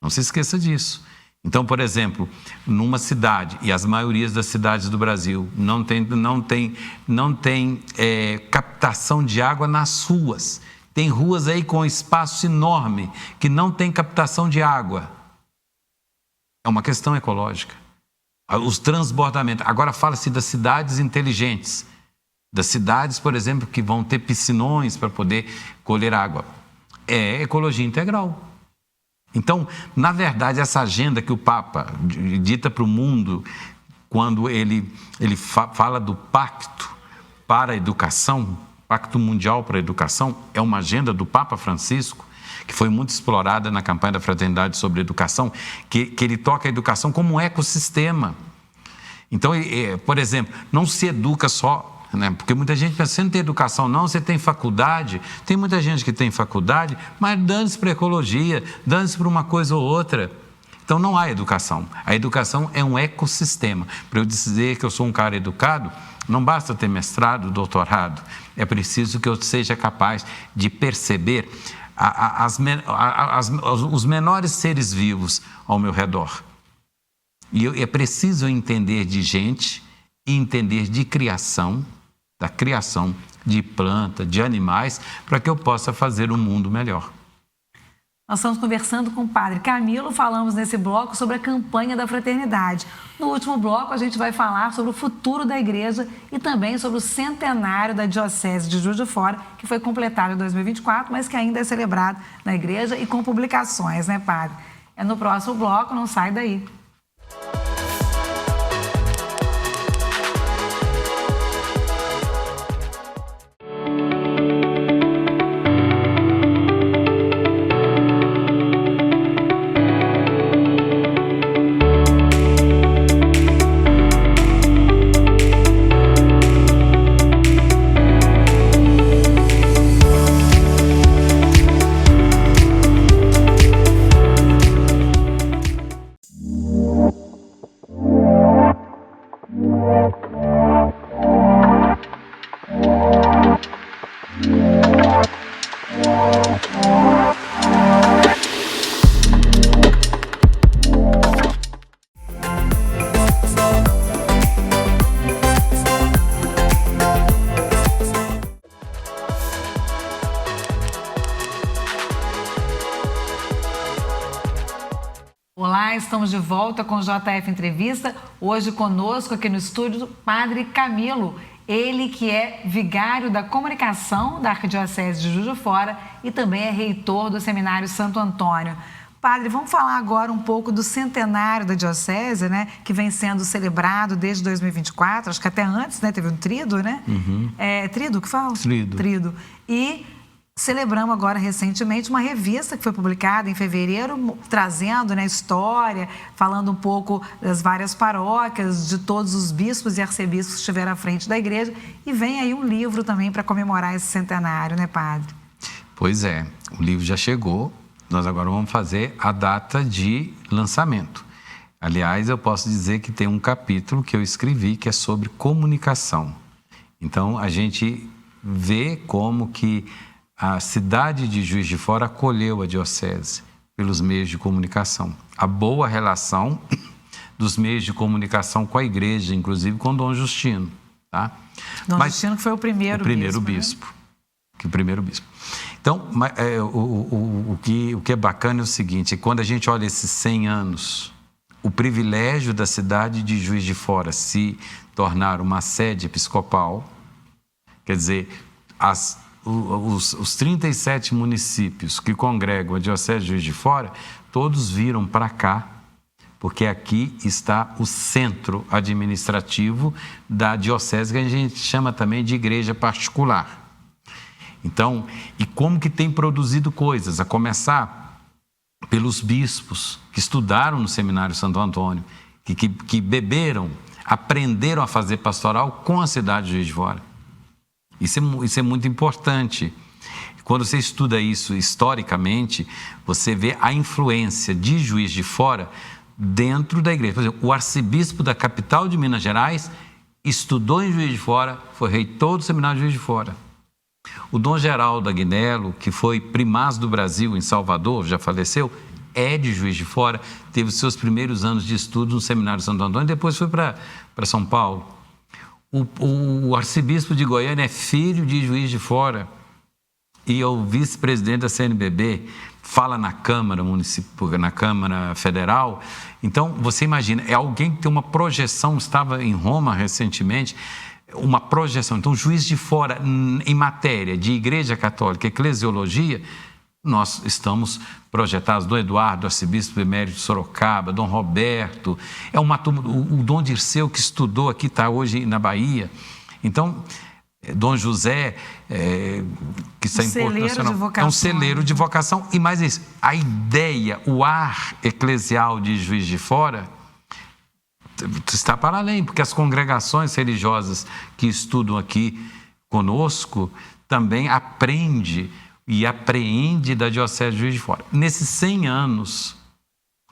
Não se esqueça disso. Então, por exemplo, numa cidade, e as maiorias das cidades do Brasil não tem captação de água nas ruas. Tem ruas aí com espaço enorme que não tem captação de água. É uma questão ecológica. Os transbordamentos. Agora fala-se das cidades inteligentes. Das cidades, por exemplo, que vão ter piscinões para poder colher água. É ecologia integral. Então, na verdade, essa agenda que o Papa dita para o mundo, quando ele fala do pacto para a educação, Pacto Mundial para a Educação, é uma agenda do Papa Francisco, que foi muito explorada na campanha da Fraternidade sobre Educação, que ele toca a educação como um ecossistema. Então, por exemplo, não se educa só, né? Porque muita gente pensa, você não tem educação não, você tem faculdade. Tem muita gente que tem faculdade, mas dane-se para ecologia, dane-se para uma coisa ou outra. Então, não há educação. A educação é um ecossistema. Para eu dizer que eu sou um cara educado, não basta ter mestrado, doutorado. É preciso que eu seja capaz de perceber os menores seres vivos ao meu redor. E é preciso entender de gente e entender de criação, da criação de planta, de animais, para que eu possa fazer um mundo melhor. Nós estamos conversando com o Padre Camilo, falamos nesse bloco sobre a campanha da fraternidade. No último bloco, a gente vai falar sobre o futuro da igreja e também sobre o centenário da Diocese de Juiz de Fora, que foi completado em 2024, mas que ainda é celebrado na igreja e com publicações, né, Padre? É no próximo bloco, não sai daí. Olá, estamos de volta com o JF Entrevista. Hoje conosco aqui no estúdio o Padre Camilo, ele que é vigário da comunicação da Arquidiocese de Juiz de Fora e também é reitor do Seminário Santo Antônio. Padre, vamos falar agora um pouco do centenário da Diocese, né, que vem sendo celebrado desde 2024, acho que até antes, né, teve um tríduo, né? Uhum. É tríduo que fala? Tríduo. E celebramos agora recentemente uma revista que foi publicada em fevereiro, trazendo, né, história, falando um pouco das várias paróquias, de todos os bispos e arcebispos que estiveram à frente da igreja. E vem aí um livro também para comemorar esse centenário, né, Padre? Pois é, o livro já chegou nós agora vamos fazer a data de lançamento. Aliás, eu posso dizer que tem um capítulo que eu escrevi que é sobre comunicação. Então, a gente vê como que a cidade de Juiz de Fora acolheu a diocese pelos meios de comunicação. A boa relação dos meios de comunicação com a igreja, inclusive com Dom Justino. Tá? Dom Justino que foi o primeiro bispo. O primeiro bispo. Então, o que é bacana é o seguinte, quando a gente olha esses 100 anos, o privilégio da cidade de Juiz de Fora se tornar uma sede episcopal, quer dizer, os 37 municípios que congregam a Diocese de Juiz de Fora, todos viram para cá, porque aqui está o centro administrativo da diocese, que a gente chama também de igreja particular. Então, e como que tem produzido coisas, a começar pelos bispos que estudaram no Seminário Santo Antônio, que beberam, aprenderam a fazer pastoral com a cidade de Juiz de Fora. Isso é muito importante. Quando você estuda isso historicamente, você vê a influência de Juiz de Fora dentro da igreja. Por exemplo, o arcebispo da capital de Minas Gerais estudou em Juiz de Fora, foi reitor do Seminário de Juiz de Fora. O Dom Geraldo Agnello, que foi primaz do Brasil em Salvador, já faleceu, é de Juiz de Fora, teve os seus primeiros anos de estudo no Seminário Santo Antônio, depois foi para São Paulo. O arcebispo de Goiânia é filho de Juiz de Fora e é o vice-presidente da CNBB, fala na Câmara Municipal, na Câmara Federal. Então, você imagina, é alguém que tem uma projeção, estava em Roma recentemente, uma projeção. Então, Juiz de Fora, em matéria de Igreja Católica, eclesiologia, nós estamos projetados. Dom Eduardo, arcebispo emérito de Sorocaba, Dom Roberto, é uma turma, o Dom Dirceu, que estudou aqui, está hoje na Bahia. Então, Dom José, que está é um celeiro de vocação. E mais isso, a ideia, o ar eclesial de Juiz de Fora está para além, porque as congregações religiosas que estudam aqui conosco também aprendem e apreende da Diocese de Juiz de Fora. Nesses 100 anos,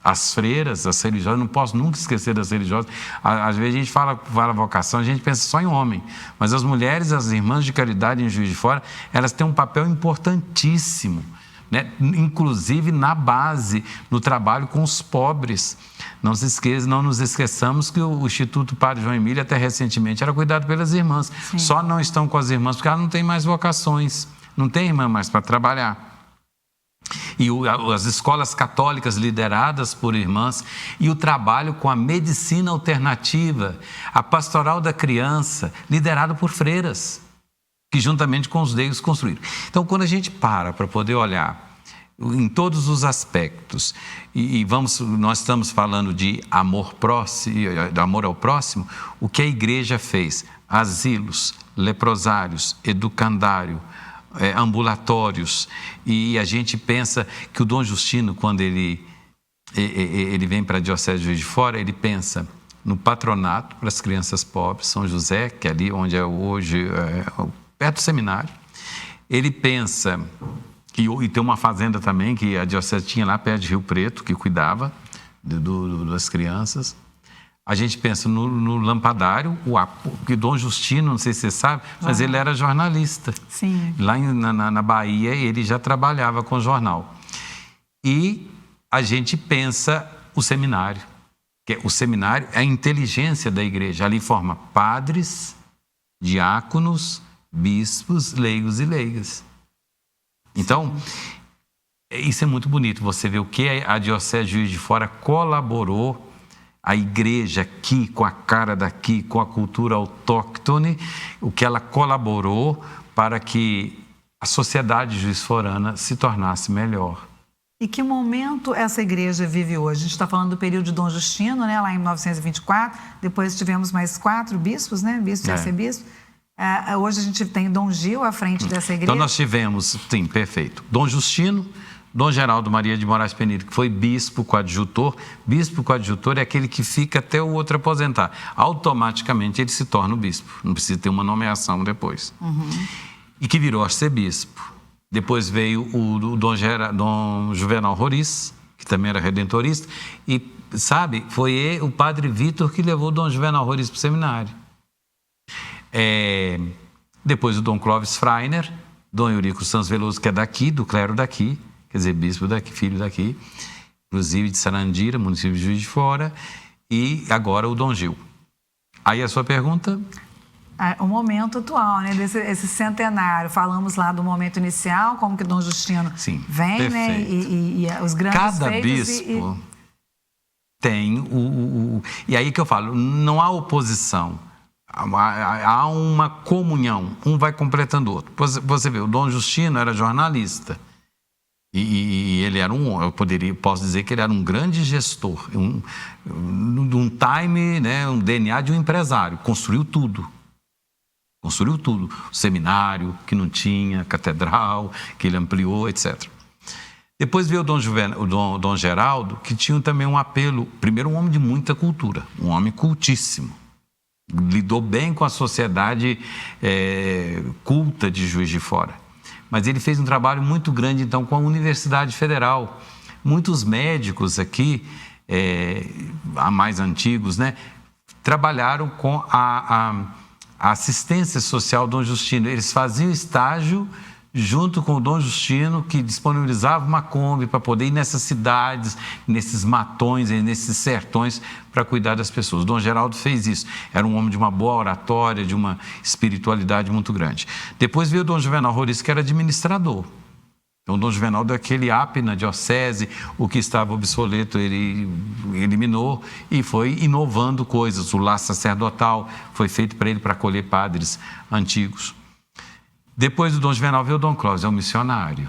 as freiras, as religiosas, não posso nunca esquecer das religiosas, às vezes a gente fala vocação, a gente pensa só em homem, mas as mulheres, as irmãs de caridade em Juiz de Fora, elas têm um papel importantíssimo, né? Inclusive na base, no trabalho com os pobres. Não nos esqueçamos que o Instituto Padre João Emílio, até recentemente, era cuidado pelas irmãs. Sim. Só não estão com as irmãs porque elas não têm mais vocações. Não tem irmã mais para trabalhar. E as escolas católicas lideradas por irmãs e o trabalho com a medicina alternativa, a pastoral da criança, liderado por freiras, que juntamente com os leigos construíram. Então, quando a gente para poder olhar em todos os aspectos, nós estamos falando de amor próximo, de amor ao próximo, o que a igreja fez? Asilos, leprosários, educandário, ambulatórios, e a gente pensa que o Dom Justino, quando ele vem para a Diocese de Juiz de Fora, ele pensa no patronato para as crianças pobres, São José, que é ali onde é hoje, perto do seminário. Ele pensa, e tem uma fazenda também, que a Diocese tinha lá perto de Rio Preto, que cuidava das crianças. A gente pensa no lampadário, que Dom Justino, não sei se você sabe, mas ele era jornalista. Sim. Lá na Bahia, ele já trabalhava com jornal. E a gente pensa o seminário, que o seminário é a inteligência da igreja. Ali forma padres, diáconos, bispos, leigos e leigas. Então, isso é muito bonito. Você vê o que a Diocese de Juiz de Fora colaborou, a igreja aqui, com a cara daqui, com a cultura autóctone, o que ela colaborou para que a sociedade juiz-forana se tornasse melhor. E que momento essa igreja vive hoje? A gente está falando do período de Dom Justino, né, lá em 1924, depois tivemos mais 4 bispos, né, bispo e arcebispo. Hoje a gente tem Dom Gil à frente dessa igreja. Então nós tivemos, sim, perfeito, Dom Justino, Dom Geraldo Maria de Moraes Penido, que foi bispo coadjutor. Bispo coadjutor é aquele que fica até o outro aposentar. Automaticamente ele se torna o bispo, não precisa ter uma nomeação depois. E que virou arcebispo. Depois veio o Dom Juvenal Roriz, que também era redentorista, e, sabe, foi o padre Vitor que levou o Dom Juvenal Roriz para o seminário. Depois o Dom Clóvis Freiner, Dom Eurico Santos Veloso, que é daqui, do clero daqui, quer dizer, bispo daqui, filho daqui, inclusive de Sarandira, município de Juiz de Fora, e agora o Dom Gil. Aí a sua pergunta? O momento atual, né, esse centenário. Falamos lá do momento inicial, como que Dom Justino vem, perfeito, né, e os grandes cada feitos. Cada bispo tem E aí que eu falo, não há oposição, há uma comunhão, um vai completando o outro. Você vê, o Dom Justino era jornalista. E ele era posso dizer que ele era um grande gestor, um time, né, um DNA de um empresário, construiu tudo. O seminário, que não tinha, catedral, que ele ampliou, etc. Depois veio o Dom Geraldo, que tinha também um apelo, primeiro um homem de muita cultura, um homem cultíssimo. Lidou bem com a sociedade culta de Juiz de Fora. Mas ele fez um trabalho muito grande, então, com a Universidade Federal. Muitos médicos aqui, mais antigos, né, trabalharam com a assistência social Dom Justino. Eles faziam estágio junto com o Dom Justino, que disponibilizava uma Kombi para poder ir nessas cidades, nesses matões, nesses sertões, para cuidar das pessoas. O Dom Geraldo fez isso. Era um homem de uma boa oratória, de uma espiritualidade muito grande. Depois veio o Dom Juvenal Roriz, que era administrador. Então, o Dom Juvenal deu aquele app na diocese, o que estava obsoleto ele eliminou e foi inovando coisas. O lar sacerdotal foi feito para ele, para acolher padres antigos. Depois do Dom Juvenal veio o Dom Clóvis, é um missionário,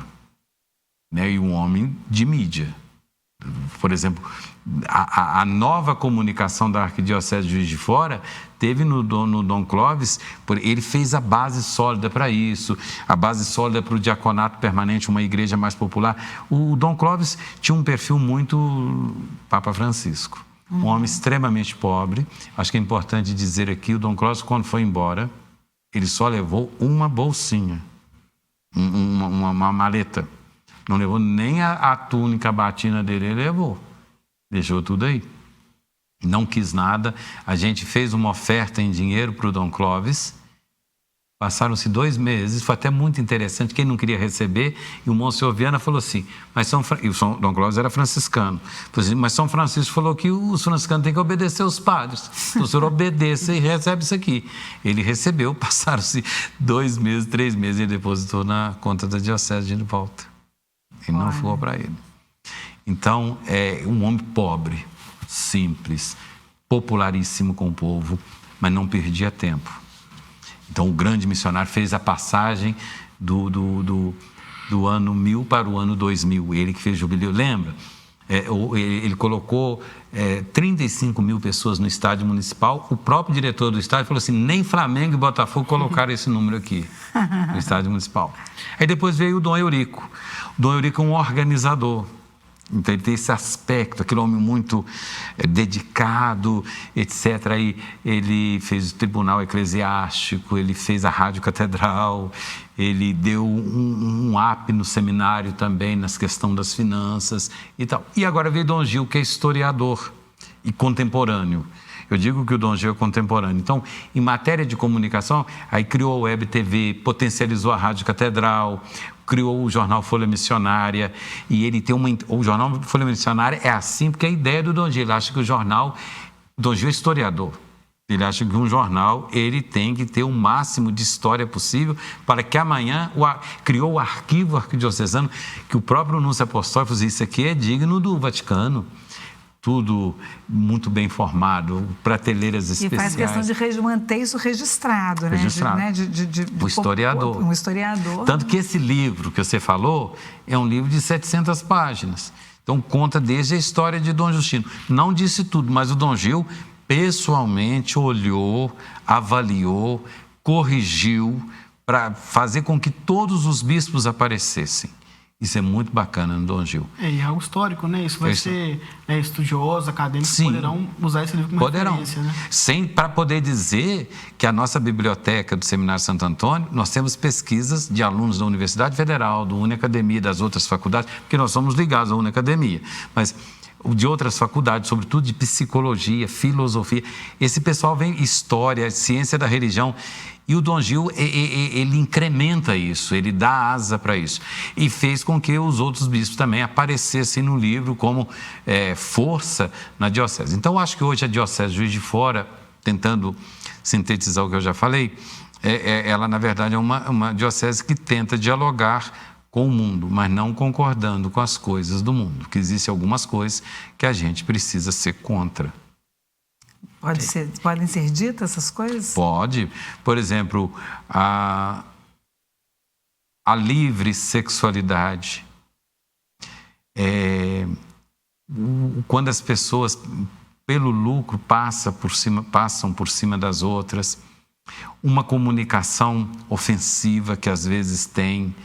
né, e um homem de mídia. Por exemplo, a nova comunicação da Arquidiocese de Juiz de Fora teve no Dom Clóvis, ele fez a base sólida para isso, a base sólida para o diaconato permanente, uma igreja mais popular. O Dom Clóvis tinha um perfil muito Papa Francisco, um homem extremamente pobre. Acho que é importante dizer aqui, o Dom Clóvis, quando foi embora, ele só levou uma bolsinha, uma maleta. Não levou nem a túnica, a batina dele, ele levou. Deixou tudo aí. Não quis nada. A gente fez uma oferta em dinheiro para o Dom Clóvis. Passaram-se 2 meses, foi até muito interessante, quem não queria receber, e o Monsenhor Viana falou assim, o Dom Clóvis era franciscano, mas São Francisco falou que os franciscanos têm que obedecer aos padres, então o senhor obedeça e recebe isso aqui. Ele recebeu, passaram-se 2 meses, 3 meses, e ele depositou na conta da diocese de volta. E não foi para ele. Então, é um homem pobre, simples, popularíssimo com o povo, mas não perdia tempo. Então, o grande missionário fez a passagem do ano 1000 para o ano 2000. Ele que fez jubileu, lembra? Ele colocou 35 mil pessoas no estádio municipal. O próprio diretor do estádio falou assim, nem Flamengo e Botafogo colocaram esse número aqui, no estádio municipal. Aí depois veio o Dom Eurico. O Dom Eurico é um organizador. Então, ele tem esse aspecto, aquele homem muito dedicado, etc. Aí, ele fez o tribunal eclesiástico, ele fez a rádio catedral, ele deu um up no seminário também, nas questões das finanças e tal. E agora veio Dom Gil, que é historiador e contemporâneo. Eu digo que o Dom Gil é contemporâneo. Então, em matéria de comunicação, aí criou a Web TV, potencializou a Rádio Catedral, criou o jornal Folha Missionária, e ele tem o jornal Folha Missionária é assim, porque a ideia do Dom Gil, ele acha que o Dom Gil é historiador. Ele acha que um jornal, ele tem que ter o máximo de história possível para que amanhã criou o arquivo arquidiocesano, que o próprio Núncio Apostólico falou, isso aqui é digno do Vaticano. Tudo muito bem formado, prateleiras especiais. E faz questão de manter isso registrado, né? O historiador. Um historiador. Tanto que esse livro que você falou é um livro de 700 páginas. Então, conta desde a história de Dom Justino. Não disse tudo, mas o Dom Gil pessoalmente olhou, avaliou, corrigiu para fazer com que todos os bispos aparecessem. Isso é muito bacana no Dom Gil. É algo histórico, né? Isso vai ser estudiosos, acadêmicos, poderão usar esse livro como referência, né? Para poder dizer que a nossa biblioteca do Seminário Santo Antônio, nós temos pesquisas de alunos da Universidade Federal, do Uniacademia, das outras faculdades, porque nós somos ligados à Uniacademia, mas de outras faculdades, sobretudo de psicologia, filosofia. Esse pessoal vem história, ciência da religião. E o Dom Gil, ele incrementa isso, ele dá asa para isso. E fez com que os outros bispos também aparecessem no livro como força na diocese. Então, acho que hoje a diocese de Juiz de Fora, tentando sintetizar o que eu já falei, ela, na verdade, é uma diocese que tenta dialogar com o mundo, mas não concordando com as coisas do mundo, que existem algumas coisas que a gente precisa ser contra. Podem ser ditas essas coisas? Pode. Por exemplo, a livre sexualidade. Quando as pessoas, pelo lucro, passam por cima das outras. Uma comunicação ofensiva que às vezes tem,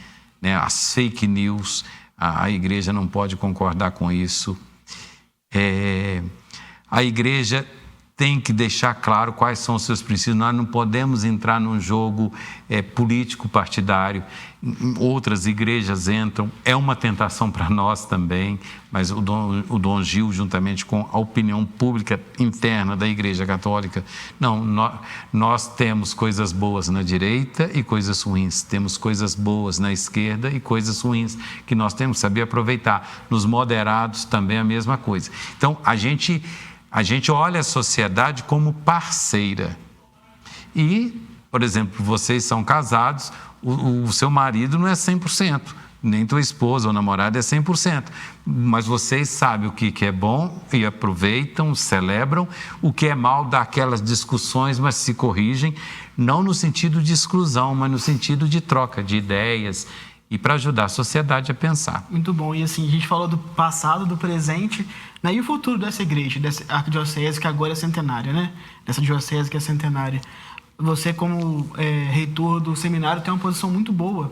né? As fake news, a igreja não pode concordar com isso. A igreja tem que deixar claro quais são os seus princípios. Nós não podemos entrar num jogo político partidário. Outras igrejas entram. É uma tentação para nós também, mas o Dom Gil, juntamente com a opinião pública interna da Igreja Católica, não, nós temos coisas boas na direita e coisas ruins. Temos coisas boas na esquerda e coisas ruins que nós temos que saber aproveitar. Nos moderados também a mesma coisa. Então, a gente olha a sociedade como parceira. E, por exemplo, vocês são casados, o seu marido não é 100%, nem tua esposa ou namorada é 100%. Mas vocês sabem o que é bom e aproveitam, celebram. O que é mal dá aquelas discussões, mas se corrigem, não no sentido de exclusão, mas no sentido de troca de ideias e para ajudar a sociedade a pensar. Muito bom. E assim, a gente falou do passado, do presente, né? E o futuro dessa igreja, dessa arquidiocese que agora é centenária, né? Dessa diocese que é centenária. Você, como reitor do seminário, tem uma posição muito boa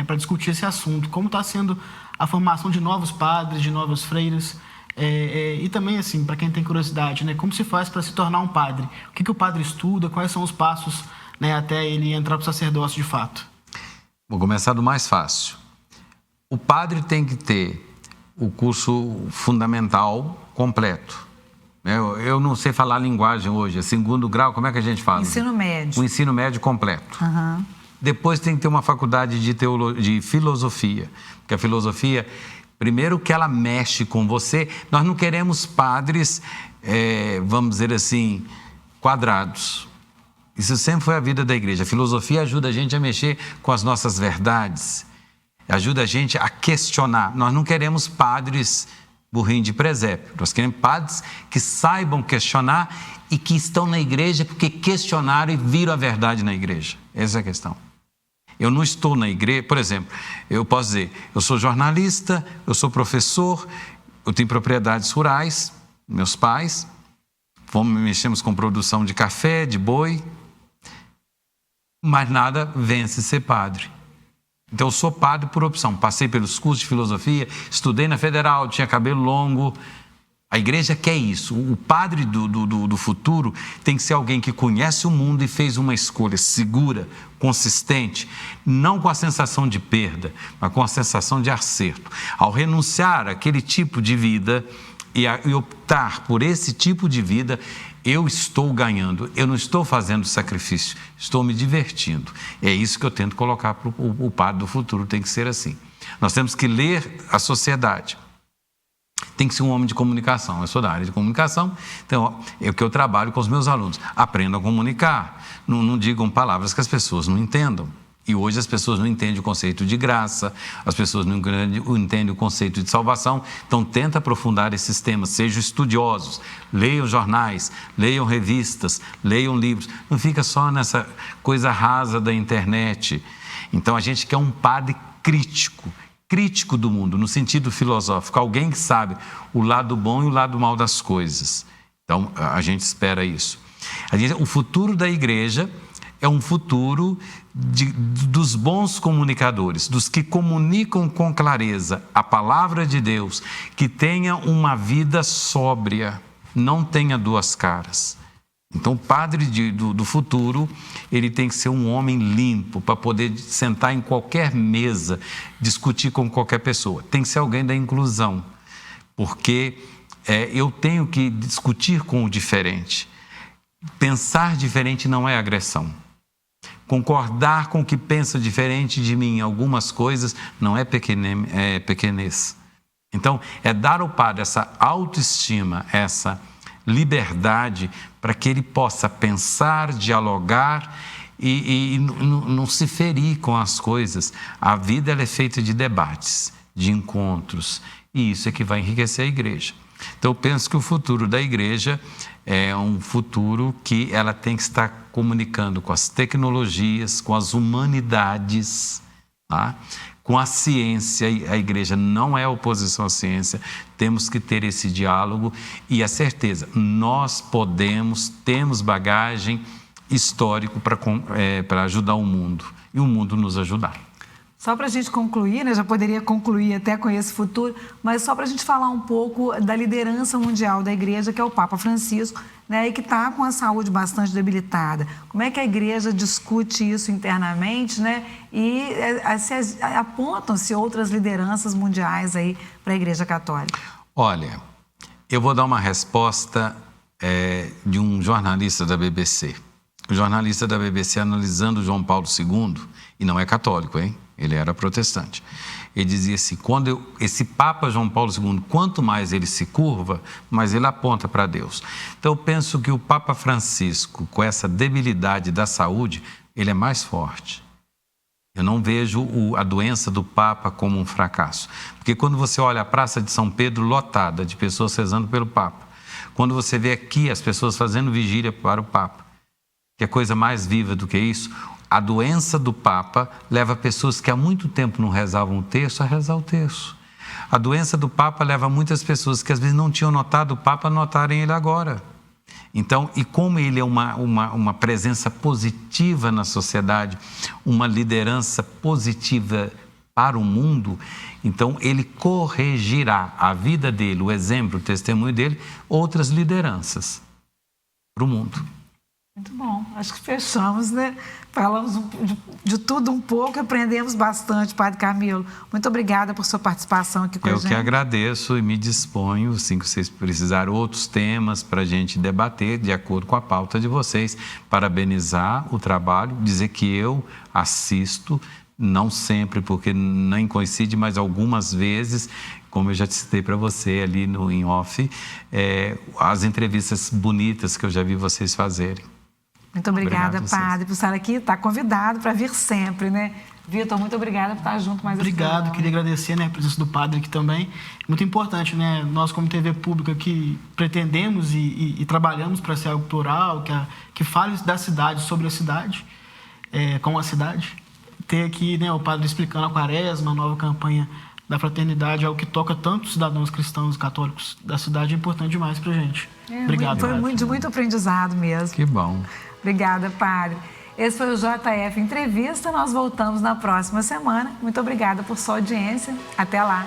para discutir esse assunto. Como está sendo a formação de novos padres, de novas freiras. E também, assim, para quem tem curiosidade, né? Como se faz para se tornar um padre? O que o padre estuda? Quais são os passos, né, até ele entrar para o sacerdócio de fato? Vou começar do mais fácil. O padre tem que ter o curso fundamental completo. Eu não sei falar a linguagem hoje, é 2º grau, como é que a gente fala? Ensino médio. O ensino médio completo. Uhum. Depois tem que ter uma faculdade de filosofia, porque a filosofia, primeiro que ela mexe com você, nós não queremos padres, vamos dizer assim, quadrados. Isso sempre foi a vida da igreja. A filosofia ajuda a gente a mexer com as nossas verdades, ajuda a gente a questionar. Nós não queremos padres burrinho de presépio. Nós queremos padres que saibam questionar e que estão na igreja porque questionaram e viram a verdade na igreja. Essa é a questão. Eu não estou na igreja, por exemplo, eu posso dizer, eu sou jornalista, eu sou professor, eu tenho propriedades rurais, meus pais, mexemos com produção de café, de boi, mas nada vence ser padre. Então, eu sou padre por opção. Passei pelos cursos de filosofia, estudei na Federal, tinha cabelo longo. A igreja quer isso. O padre do futuro tem que ser alguém que conhece o mundo e fez uma escolha segura, consistente, não com a sensação de perda, mas com a sensação de acerto. Ao renunciar àquele tipo de vida e optar por esse tipo de vida, eu estou ganhando, eu não estou fazendo sacrifício, estou me divertindo. É isso que eu tento colocar para o padre do futuro, tem que ser assim. Nós temos que ler a sociedade. Tem que ser um homem de comunicação. Eu sou da área de comunicação, então é o que eu trabalho com os meus alunos. Aprendam a comunicar, não digam palavras que as pessoas não entendam. E hoje as pessoas não entendem o conceito de graça, as pessoas não entendem o conceito de salvação. Então, tenta aprofundar esses temas, sejam estudiosos, leiam jornais, leiam revistas, leiam livros. Não fica só nessa coisa rasa da internet. Então, a gente quer um padre crítico do mundo, no sentido filosófico, alguém que sabe o lado bom e o lado mal das coisas. Então, a gente espera isso. O futuro da igreja é um futuro dos bons comunicadores, dos que comunicam com clareza a palavra de Deus, que tenha uma vida sóbria, não tenha duas caras. Então, o padre do futuro, ele tem que ser um homem limpo para poder sentar em qualquer mesa, discutir com qualquer pessoa. Tem que ser alguém da inclusão, porque eu tenho que discutir com o diferente. Pensar diferente não é agressão. Concordar com o que pensa diferente de mim em algumas coisas não é pequenez. Então, é dar ao padre essa autoestima, essa liberdade para que ele possa pensar, dialogar e não se ferir com as coisas. A vida ela é feita de debates, de encontros, e isso é que vai enriquecer a igreja. Então, eu penso que o futuro da igreja é um futuro que ela tem que estar comunicando com as tecnologias, com as humanidades, tá? Com a ciência. A igreja não é oposição à ciência, temos que ter esse diálogo e a certeza, nós temos bagagem histórico para ajudar o mundo e o mundo nos ajudar. Só para a gente concluir, né? Já poderia concluir até com esse futuro, mas só para a gente falar um pouco da liderança mundial da igreja, que é o Papa Francisco, né? E que está com a saúde bastante debilitada. Como é que a igreja discute isso internamente, né? E apontam-se outras lideranças mundiais aí para a igreja católica? Olha, eu vou dar uma resposta de um jornalista da BBC. O jornalista da BBC analisando João Paulo II, e não é católico, hein? Ele era protestante. Ele dizia assim, esse Papa João Paulo II, quanto mais ele se curva, mais ele aponta para Deus. Então, eu penso que o Papa Francisco, com essa debilidade da saúde, ele é mais forte. Eu não vejo a doença do Papa como um fracasso. Porque quando você olha a Praça de São Pedro lotada de pessoas rezando pelo Papa, quando você vê aqui as pessoas fazendo vigília para o Papa, que é coisa mais viva do que isso, a doença do Papa leva pessoas que há muito tempo não rezavam o terço a rezar o terço. A doença do Papa leva muitas pessoas que às vezes não tinham notado o Papa a notarem ele agora. Então, e como ele é uma presença positiva na sociedade, uma liderança positiva para o mundo, então ele corrigirá a vida dele, o exemplo, o testemunho dele, outras lideranças para o mundo. Muito bom, acho que fechamos, né? Falamos de tudo um pouco, aprendemos bastante, Padre Camilo. Muito obrigada por sua participação aqui com a gente. Eu que agradeço e me disponho, assim que vocês precisarem, outros temas para a gente debater de acordo com a pauta de vocês. Parabenizar o trabalho, dizer que eu assisto, não sempre, porque nem coincide, mas algumas vezes, como eu já te citei para você ali em off, as entrevistas bonitas que eu já vi vocês fazerem. Muito obrigada, Padre, por estar aqui. Está convidado para vir sempre, né? Vitor, muito obrigada por estar junto mais esse programa. Obrigado, queria agradecer, né, a presença do Padre aqui também. Muito importante, né? Nós, como TV pública, que pretendemos e trabalhamos para ser algo plural, que fale da cidade, sobre a cidade, com a cidade. Ter aqui, né, o Padre explicando a Quaresma, a nova campanha da fraternidade, algo que toca tanto os cidadãos cristãos e católicos da cidade, é importante demais para a gente. Obrigado. Foi muito aprendizado mesmo. Que bom. Obrigada, Padre. Esse foi o JF Entrevista. Nós voltamos na próxima semana. Muito obrigada por sua audiência. Até lá.